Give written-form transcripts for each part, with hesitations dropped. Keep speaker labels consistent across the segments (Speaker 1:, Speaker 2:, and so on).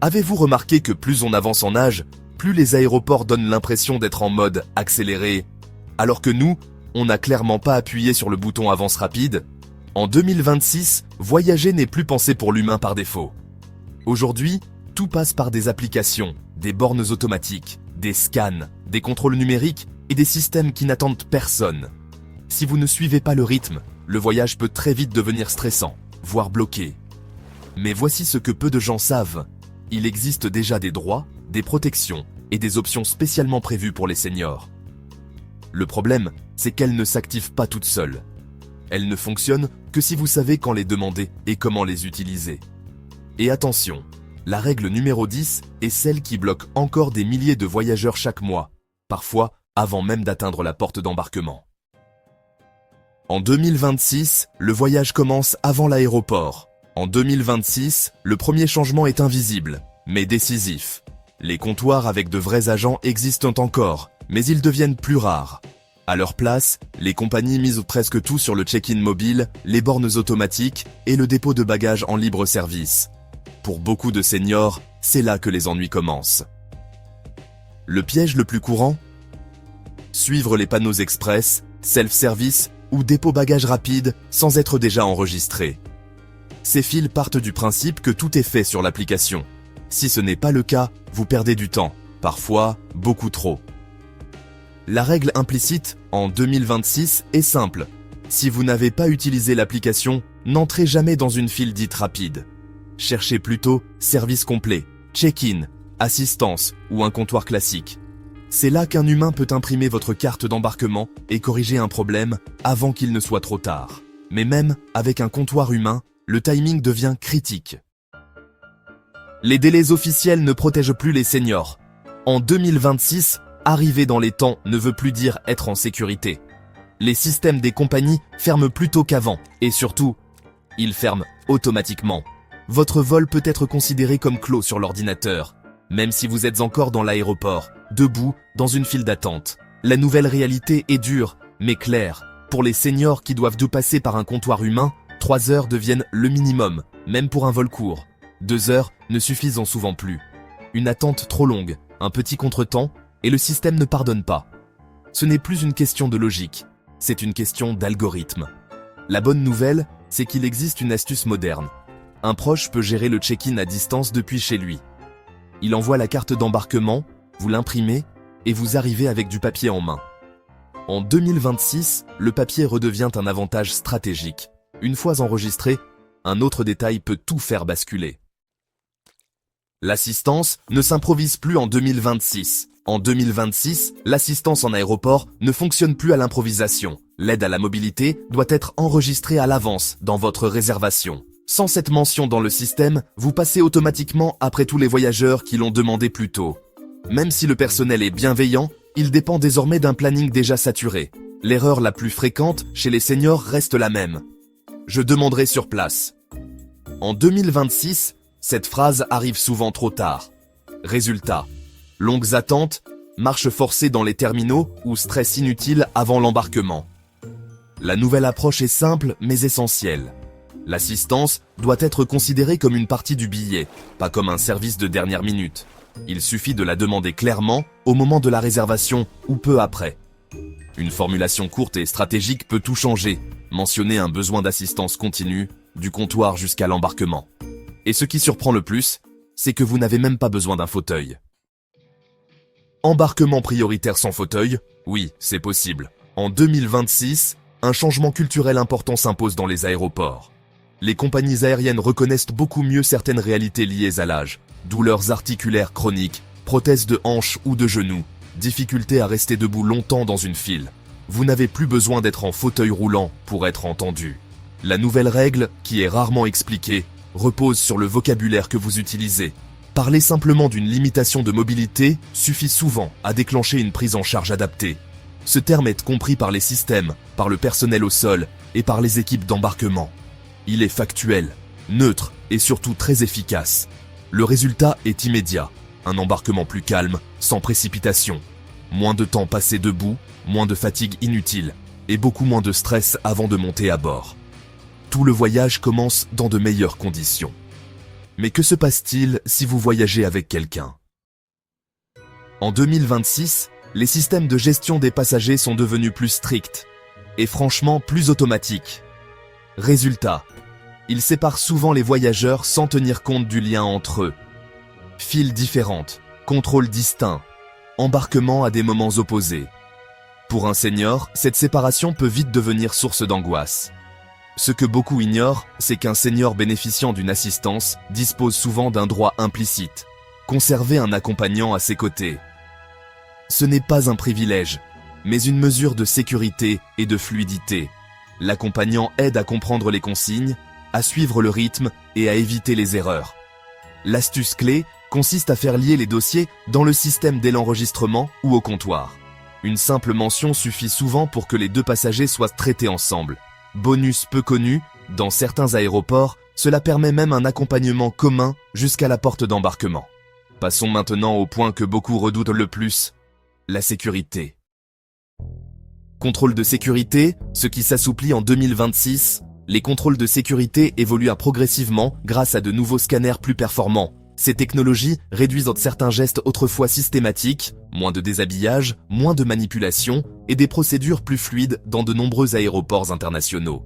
Speaker 1: Avez-vous remarqué que plus on avance en âge, plus les aéroports donnent l'impression d'être en mode accéléré, alors que nous, on n'a clairement pas appuyé sur le bouton avance rapide? En 2026, voyager n'est plus pensé pour l'humain par défaut. Aujourd'hui, tout passe par des applications, des bornes automatiques, des scans, des contrôles numériques et des systèmes qui n'attendent personne. Si vous ne suivez pas le rythme, le voyage peut très vite devenir stressant, voire bloqué. Mais voici ce que peu de gens savent. Il existe déjà des droits, des protections et des options spécialement prévues pour les seniors. Le problème, c'est qu'elles ne s'activent pas toutes seules. Elles ne fonctionnent que si vous savez quand les demander et comment les utiliser. Et attention, la règle numéro 10 est celle qui bloque encore des milliers de voyageurs chaque mois, parfois avant même d'atteindre la porte d'embarquement. En 2026, le voyage commence avant l'aéroport. En 2026, le premier changement est invisible, mais décisif. Les comptoirs avec de vrais agents existent encore, mais ils deviennent plus rares. À leur place, les compagnies misent presque tout sur le check-in mobile, les bornes automatiques et le dépôt de bagages en libre service. Pour beaucoup de seniors, c'est là que les ennuis commencent. Le piège le plus courant? Suivre les panneaux express, self-service ou dépôt bagages rapide sans être déjà enregistré. Ces fils partent du principe que tout est fait sur l'application. Si ce n'est pas le cas, vous perdez du temps, parfois beaucoup trop. La règle implicite en 2026 est simple. Si vous n'avez pas utilisé l'application, n'entrez jamais dans une file dite rapide. Cherchez plutôt service complet, check-in, assistance ou un comptoir classique. C'est là qu'un humain peut imprimer votre carte d'embarquement et corriger un problème avant qu'il ne soit trop tard. Mais même avec un comptoir humain, le timing devient critique. Les délais officiels ne protègent plus les seniors. En 2026, arriver dans les temps ne veut plus dire être en sécurité. Les systèmes des compagnies ferment plus tôt qu'avant et surtout, ils ferment automatiquement. Votre vol peut être considéré comme clos sur l'ordinateur, même si vous êtes encore dans l'aéroport, debout, dans une file d'attente. La nouvelle réalité est dure, mais claire. Pour les seniors qui doivent passer par un comptoir humain, 3 heures deviennent le minimum, même pour un vol court. 2 heures ne suffisent souvent plus. Une attente trop longue, un petit contretemps, et le système ne pardonne pas. Ce n'est plus une question de logique, c'est une question d'algorithme. La bonne nouvelle, c'est qu'il existe une astuce moderne. Un proche peut gérer le check-in à distance depuis chez lui. Il envoie la carte d'embarquement, vous l'imprimez, et vous arrivez avec du papier en main. En 2026, le papier redevient un avantage stratégique. Une fois enregistré, un autre détail peut tout faire basculer. L'assistance ne s'improvise plus en 2026. En 2026, l'assistance en aéroport ne fonctionne plus à l'improvisation. L'aide à la mobilité doit être enregistrée à l'avance dans votre réservation. Sans cette mention dans le système, vous passez automatiquement après tous les voyageurs qui l'ont demandé plus tôt. Même si le personnel est bienveillant, il dépend désormais d'un planning déjà saturé. L'erreur la plus fréquente chez les seniors reste la même. Je demanderai sur place. En 2026, cette phrase arrive souvent trop tard. Résultat, longues attentes, marche forcée dans les terminaux ou stress inutile avant l'embarquement. La nouvelle approche est simple mais essentielle. L'assistance doit être considérée comme une partie du billet, pas comme un service de dernière minute. Il suffit de la demander clairement au moment de la réservation ou peu après. Une formulation courte et stratégique peut tout changer. Mentionner un besoin d'assistance continue, du comptoir jusqu'à l'embarquement. Et ce qui surprend le plus, c'est que vous n'avez même pas besoin d'un fauteuil. Embarquement prioritaire sans fauteuil? Oui, c'est possible. En 2026, un changement culturel important s'impose dans les aéroports. Les compagnies aériennes reconnaissent beaucoup mieux certaines réalités liées à l'âge. Douleurs articulaires chroniques, prothèses de hanches ou de genoux, difficulté à rester debout longtemps dans une file. Vous n'avez plus besoin d'être en fauteuil roulant pour être entendu. La nouvelle règle, qui est rarement expliquée, repose sur le vocabulaire que vous utilisez. Parler simplement d'une limitation de mobilité suffit souvent à déclencher une prise en charge adaptée. Ce terme est compris par les systèmes, par le personnel au sol et par les équipes d'embarquement. Il est factuel, neutre et surtout très efficace. Le résultat est immédiat, un embarquement plus calme, sans précipitation. Moins de temps passé debout, moins de fatigue inutile et beaucoup moins de stress avant de monter à bord. Tout le voyage commence dans de meilleures conditions. Mais que se passe-t-il si vous voyagez avec quelqu'un? En 2026, les systèmes de gestion des passagers sont devenus plus stricts et franchement plus automatiques. Résultat, ils séparent souvent les voyageurs sans tenir compte du lien entre eux. Files différentes, contrôles distincts, embarquements à des moments opposés. Pour un senior, cette séparation peut vite devenir source d'angoisse. Ce que beaucoup ignorent, c'est qu'un senior bénéficiant d'une assistance dispose souvent d'un droit implicite, conserver un accompagnant à ses côtés. Ce n'est pas un privilège, mais une mesure de sécurité et de fluidité. L'accompagnant aide à comprendre les consignes, à suivre le rythme et à éviter les erreurs. L'astuce clé consiste à faire lier les dossiers dans le système dès l'enregistrement ou au comptoir. Une simple mention suffit souvent pour que les deux passagers soient traités ensemble. Bonus peu connu, dans certains aéroports, cela permet même un accompagnement commun jusqu'à la porte d'embarquement. Passons maintenant au point que beaucoup redoutent le plus, la sécurité. Contrôle de sécurité, ce qui s'assouplit en 2026, les contrôles de sécurité évoluent progressivement grâce à de nouveaux scanners plus performants. Ces technologies réduisent certains gestes autrefois systématiques, moins de déshabillage, moins de manipulation et des procédures plus fluides dans de nombreux aéroports internationaux.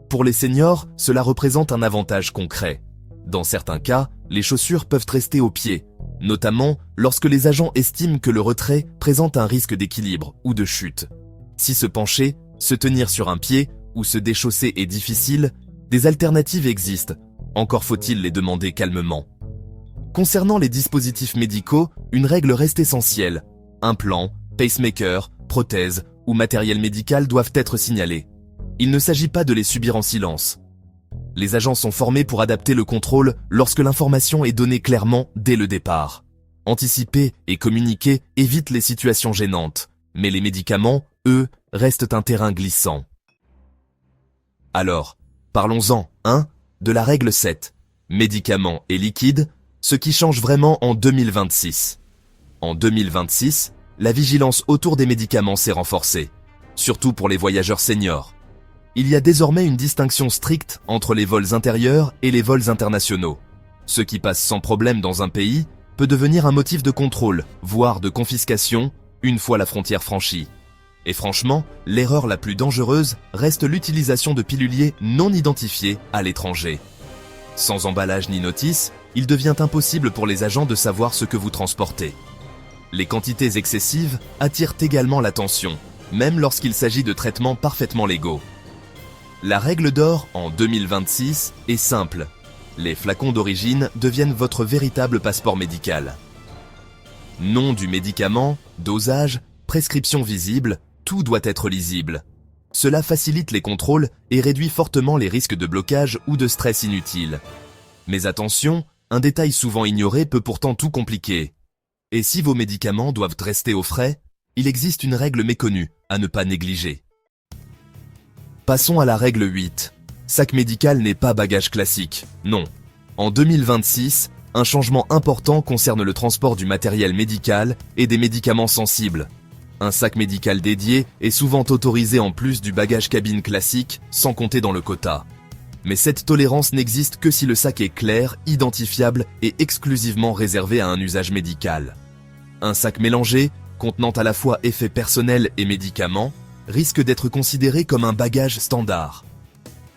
Speaker 1: Pour les seniors, cela représente un avantage concret. Dans certains cas, les chaussures peuvent rester aux pieds, notamment lorsque les agents estiment que le retrait présente un risque d'équilibre ou de chute. Si se pencher, se tenir sur un pied ou se déchausser est difficile, des alternatives existent, encore faut-il les demander calmement. Concernant les dispositifs médicaux, une règle reste essentielle. Implants, pacemakers, prothèses ou matériel médical doivent être signalés. Il ne s'agit pas de les subir en silence. Les agents sont formés pour adapter le contrôle lorsque l'information est donnée clairement dès le départ. Anticiper et communiquer évite les situations gênantes, mais les médicaments, eux, restent un terrain glissant. Alors, parlons-en, de la règle 7. Médicaments et liquides, ce qui change vraiment en 2026. En 2026, la vigilance autour des médicaments s'est renforcée, surtout pour les voyageurs seniors. Il y a désormais une distinction stricte entre les vols intérieurs et les vols internationaux. Ce qui passe sans problème dans un pays peut devenir un motif de contrôle, voire de confiscation, une fois la frontière franchie. Et franchement, l'erreur la plus dangereuse reste l'utilisation de piluliers non identifiés à l'étranger. Sans emballage ni notice, il devient impossible pour les agents de savoir ce que vous transportez. Les quantités excessives attirent également l'attention, même lorsqu'il s'agit de traitements parfaitement légaux. La règle d'or en 2026 est simple. Les flacons d'origine deviennent votre véritable passeport médical. Nom du médicament, dosage, prescription visible, tout doit être lisible. Cela facilite les contrôles et réduit fortement les risques de blocage ou de stress inutile. Mais attention, un détail souvent ignoré peut pourtant tout compliquer. Et si vos médicaments doivent rester au frais, il existe une règle méconnue à ne pas négliger. Passons à la règle 8. Sac médical n'est pas bagage classique, non. En 2026, un changement important concerne le transport du matériel médical et des médicaments sensibles. Un sac médical dédié est souvent autorisé en plus du bagage cabine classique, sans compter dans le quota. Mais cette tolérance n'existe que si le sac est clair, identifiable et exclusivement réservé à un usage médical. Un sac mélangé, contenant à la fois effets personnels et médicaments, risque d'être considéré comme un bagage standard.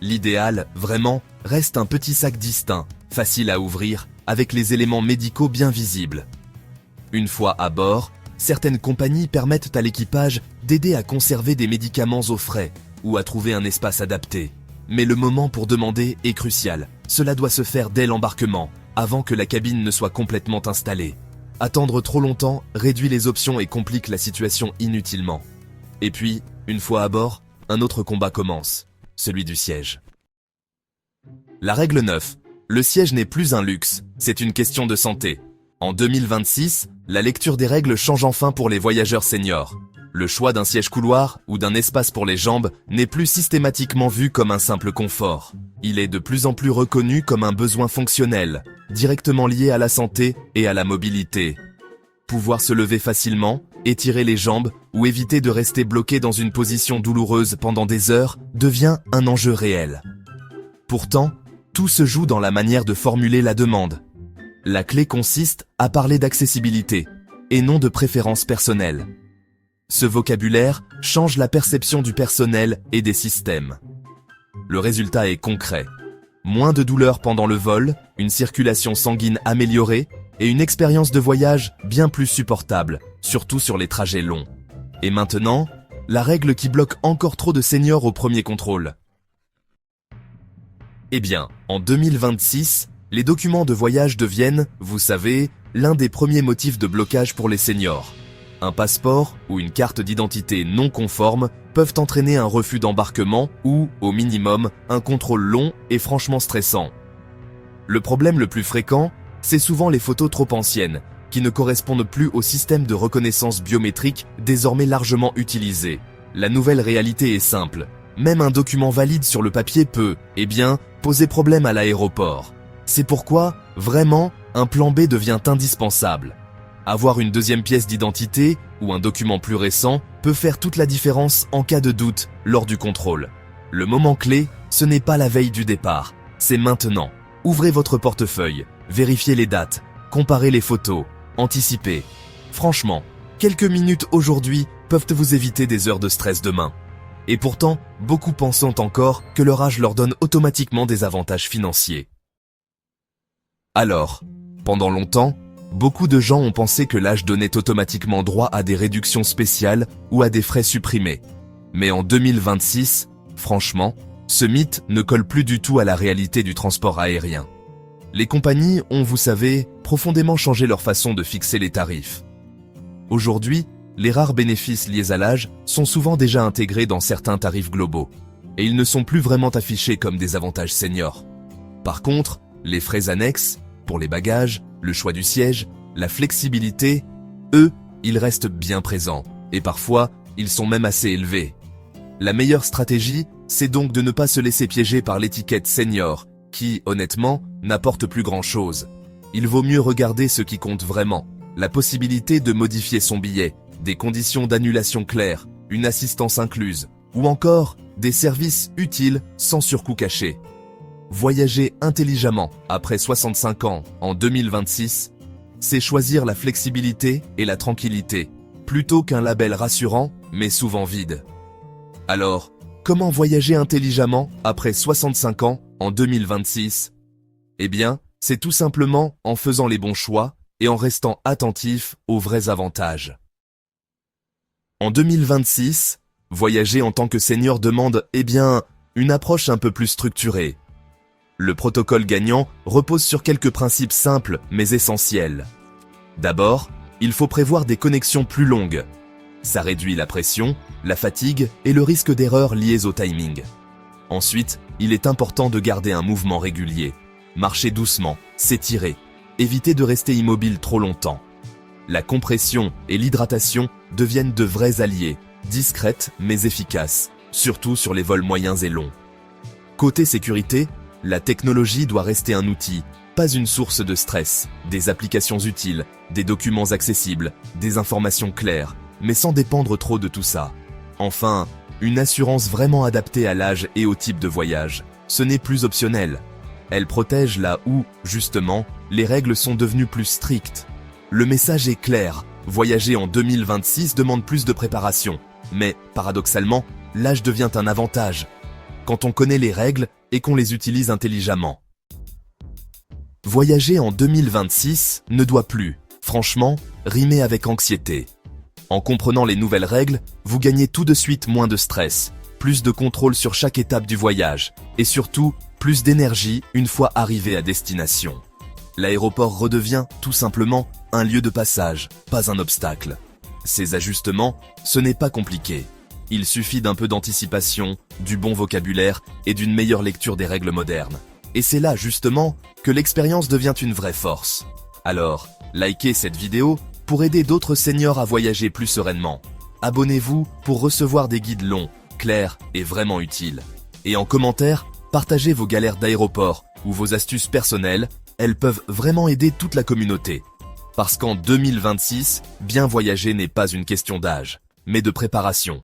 Speaker 1: L'idéal, vraiment, reste un petit sac distinct, facile à ouvrir, avec les éléments médicaux bien visibles. Une fois à bord, certaines compagnies permettent à l'équipage d'aider à conserver des médicaments au frais ou à trouver un espace adapté. Mais le moment pour demander est crucial. Cela doit se faire dès l'embarquement, avant que la cabine ne soit complètement installée. Attendre trop longtemps réduit les options et complique la situation inutilement. Et puis, une fois à bord, un autre combat commence, celui du siège. La règle 9. Le siège n'est plus un luxe, c'est une question de santé. En 2026, la lecture des règles change enfin pour les voyageurs seniors. Le choix d'un siège couloir ou d'un espace pour les jambes n'est plus systématiquement vu comme un simple confort. Il est de plus en plus reconnu comme un besoin fonctionnel, directement lié à la santé et à la mobilité. Pouvoir se lever facilement, étirer les jambes ou éviter de rester bloqué dans une position douloureuse pendant des heures devient un enjeu réel. Pourtant, Tout se joue dans la manière de formuler la demande. La clé consiste à parler d'accessibilité, et non de préférence personnelle. Ce vocabulaire change la perception du personnel et des systèmes. Le résultat est concret. Moins de douleurs pendant le vol, une circulation sanguine améliorée et une expérience de voyage bien plus supportable, surtout sur les trajets longs. Et maintenant, la règle qui bloque encore trop de seniors au premier contrôle. Eh bien, en 2026, les documents de voyage deviennent, vous savez, l'un des premiers motifs de blocage pour les seniors. Un passeport ou une carte d'identité non conforme peuvent entraîner un refus d'embarquement ou, au minimum, un contrôle long et franchement stressant. Le problème le plus fréquent, c'est souvent les photos trop anciennes, qui ne correspondent plus au système de reconnaissance biométrique désormais largement utilisé. La nouvelle réalité est simple. Même un document valide sur le papier peut, poser problème à l'aéroport. C'est pourquoi, vraiment, un plan B devient indispensable. Avoir une deuxième pièce d'identité ou un document plus récent peut faire toute la différence en cas de doute lors du contrôle. Le moment clé, ce n'est pas la veille du départ, c'est maintenant. Ouvrez votre portefeuille, vérifiez les dates, comparez les photos, anticipez. Franchement, quelques minutes aujourd'hui peuvent vous éviter des heures de stress demain. Et pourtant, beaucoup pensent encore que leur âge leur donne automatiquement des avantages financiers. Alors, pendant longtemps, beaucoup de gens ont pensé que l'âge donnait automatiquement droit à des réductions spéciales ou à des frais supprimés. Mais en 2026, franchement, ce mythe ne colle plus du tout à la réalité du transport aérien. Les compagnies ont, vous savez, profondément changé leur façon de fixer les tarifs. Aujourd'hui, les rares bénéfices liés à l'âge sont souvent déjà intégrés dans certains tarifs globaux, et ils ne sont plus vraiment affichés comme des avantages seniors. Par contre, les frais annexes, pour les bagages, le choix du siège, la flexibilité, eux, ils restent bien présents, et parfois, ils sont même assez élevés. La meilleure stratégie, c'est donc de ne pas se laisser piéger par l'étiquette senior, qui, honnêtement, n'apporte plus grand-chose. Il vaut mieux regarder ce qui compte vraiment, la possibilité de modifier son billet, des conditions d'annulation claires, une assistance incluse, ou encore des services utiles sans surcoût caché. Voyager intelligemment après 65 ans en 2026, c'est choisir la flexibilité et la tranquillité, plutôt qu'un label rassurant, mais souvent vide. Alors, comment voyager intelligemment après 65 ans en 2026 ? Eh bien, c'est tout simplement en faisant les bons choix et en restant attentif aux vrais avantages. En 2026, voyager en tant que senior demande, une approche un peu plus structurée. Le protocole gagnant repose sur quelques principes simples mais essentiels. D'abord, il faut prévoir des connexions plus longues. Ça réduit la pression, la fatigue et le risque d'erreurs liées au timing. Ensuite, il est important de garder un mouvement régulier. Marcher doucement, s'étirer, éviter de rester immobile trop longtemps. La compression et l'hydratation deviennent de vrais alliés, discrètes mais efficaces, surtout sur les vols moyens et longs. Côté sécurité, la technologie doit rester un outil, pas une source de stress, des applications utiles, des documents accessibles, des informations claires, mais sans dépendre trop de tout ça. Enfin, une assurance vraiment adaptée à l'âge et au type de voyage. Ce n'est plus optionnel. Elle protège là où, justement, les règles sont devenues plus strictes. Le message est clair, voyager en 2026 demande plus de préparation. Mais, paradoxalement, l'âge devient un avantage, quand on connaît les règles et qu'on les utilise intelligemment. Voyager en 2026 ne doit plus, franchement, rimer avec anxiété. En comprenant les nouvelles règles, vous gagnez tout de suite moins de stress, plus de contrôle sur chaque étape du voyage, et surtout, plus d'énergie une fois arrivé à destination. L'aéroport redevient, tout simplement, un lieu de passage, pas un obstacle. Ces ajustements, ce n'est pas compliqué. Il suffit d'un peu d'anticipation, du bon vocabulaire et d'une meilleure lecture des règles modernes. Et c'est là, justement, que l'expérience devient une vraie force. Alors, likez cette vidéo pour aider d'autres seniors à voyager plus sereinement. Abonnez-vous pour recevoir des guides longs, clairs et vraiment utiles. Et en commentaire, partagez vos galères d'aéroport ou vos astuces personnelles, elles peuvent vraiment aider toute la communauté. Parce qu'en 2026, bien voyager n'est pas une question d'âge, mais de préparation.